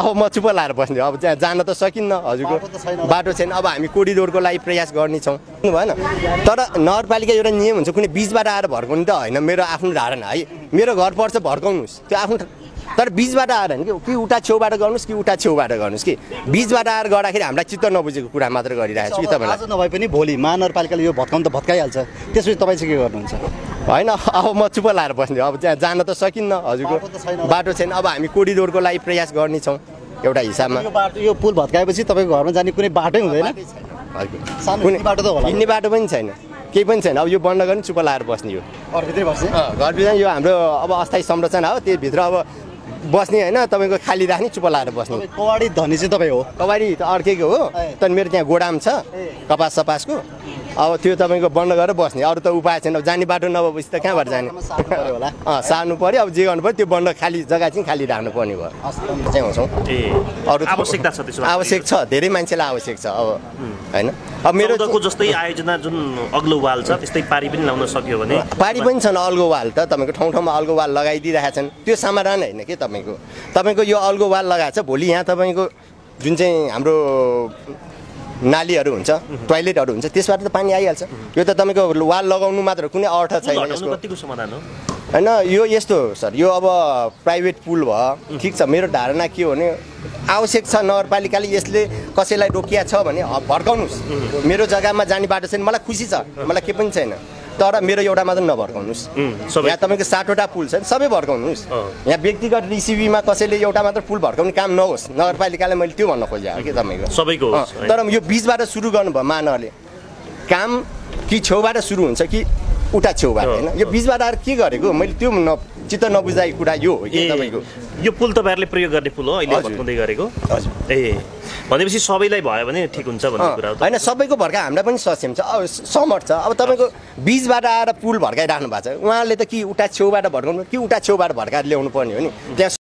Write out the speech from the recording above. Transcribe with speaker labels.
Speaker 1: अब म चुप लाएर बस्ने अब त्यहाँ जान त सकिन्न हजुरको बाटो छैन अब हामी कोरिडोरको लागि प्रयास गर्नेछौँ भएन तर नगरपालिका एउटा नियम हुन्छ कुनै बिचबाट आएर भड्काउनु त होइन मेरो आफ्नो धारणा है मेरो घर पर्छ भड्काउनुहोस् त्यो आफ्नो तर बिचबाट आएर होइन कि उता छेउबाट गर्नुहोस् कि उता छेउबाट गर्नुहोस् कि बिचबाट आएर गर्दाखेरि हामीलाई चित्त नबुझेको कुरा मात्र गरिरहेको छु कि तपाईँलाई
Speaker 2: आज नभए पनि भोलि महानगरपालिकाले यो भत्काउनु त भत्काइहाल्छ त्यसपछि तपाईँ चाहिँ के गर्नुहुन्छ
Speaker 1: होइन अब म चुप लाएर बस्ने अब त्यहाँ जान त सकिन्न हजुरको बाटो छैन अब हामी कोरिडोरको लागि प्रयास गर्नेछौँ एउटा हिसाबमा
Speaker 2: यो पुल भत्काएपछि तपाईँको घरमा जाने कुनै बाटै हुँदैन कुनै बाटो त होला
Speaker 1: हिँड्ने बाटो पनि छैन केही पनि छैन अब यो बन्द गर्ने चुप लाएर बस्ने हो
Speaker 2: घरभित्रै बस्ने
Speaker 1: घरभित्र यो हाम्रो अब अस्थायी संरचना हो त्यसभित्र अब बस्ने होइन तपाईँको खाली राख्ने चुप लाएर बस्ने
Speaker 2: कवाडी धनी चाहिँ तपाईँ हो
Speaker 1: कवाडी त अर्कैको हो तर मेरो त्यहाँ गोडाम छ कपास सपासको अब त्यो तपाईँको बन्द गरेर बस्ने अरू त उपाय छैन जाने बाटो नभएपछि त कहाँबाट जाने सार्नु पऱ्यो अब जे गर्नु पऱ्यो त्यो बन्द खाली जग्गा चाहिँ खाली राख्नु पर्ने भयो चाहिँ आउँछौँ
Speaker 3: अरू आवश्यकता छ त्यसो
Speaker 1: आवश्यक छ धेरै मान्छेलाई आवश्यक छ अब होइन अब मेरो
Speaker 3: जस्तै आयोजना जुन अग्लो वाल छ त्यस्तै पारी पनि लाउन सक्यो भने
Speaker 1: पारी पनि छन् अल्गो वाल त तपाईँको ठाउँ ठाउँमा अल्गो वाल लगाइदिइरहेका छन् त्यो समाधान होइन कि तपाईँको यो अल्गो वाल लगाएको छ भोलि यहाँ तपाईँको जुन चाहिँ हाम्रो नालीहरू हुन्छ टोयलेटहरू हुन्छ त्यसबाट त पानी आइहाल्छ यो त तपाईँको वाल लगाउनु मात्र कुनै अर्थ छैन
Speaker 3: कतिको समाधान हो
Speaker 1: होइन यो यस्तो सर यो अब प्राइभेट पुल भयो ठिक छ मेरो धारणा के हो भने आवश्यक छ नगरपालिकाले यसले कसैलाई रोकिया छ भने भड्काउनुहोस् मेरो जग्गामा जाने बाटो छैन मलाई खुसी छ मलाई के पनि छैन तर मेरो एउटा मात्र नभड्काउनुहोस् यहाँ तपाईँको 7वटा पुल छ सबै भड्काउनुहोस् यहाँ व्यक्तिगत रिसिभीमा कसैले एउटा मात्र पुल भड्काउने काम नहोस् नगरपालिकाले मैले त्यो भन्न खोजेँ कि तपाईँको
Speaker 3: सबैको
Speaker 1: तर यो बिचबाट सुरु गर्नुभयो महानगरले काम कि छेउबाट सुरु हुन्छ कि उता छेउबाट होइन यो बिचबाट आएर के गरेको मैले त्यो चित्त नबुझाएको कुरा यो हो कि तपाईँको
Speaker 3: यो पुल तपाईँहरूले प्रयोग गर्ने पुल हो अहिले भत्काउँदै गरेको
Speaker 1: हजुर
Speaker 3: ए भनेपछि सबैलाई भयो भने ठिक हुन्छ भन्ने कुरा हो
Speaker 1: होइन सबैको भड्का हामीलाई पनि सक्षम छ अब सहमत छ अब तपाईँको बिचबाट आएर पुल भड्काइराख्नु भएको छ उहाँले त कि उता छेउबाट भड्काउनु कि उता छेउबाट भड्काएर ल्याउनु पर्ने हो नि त्यहाँ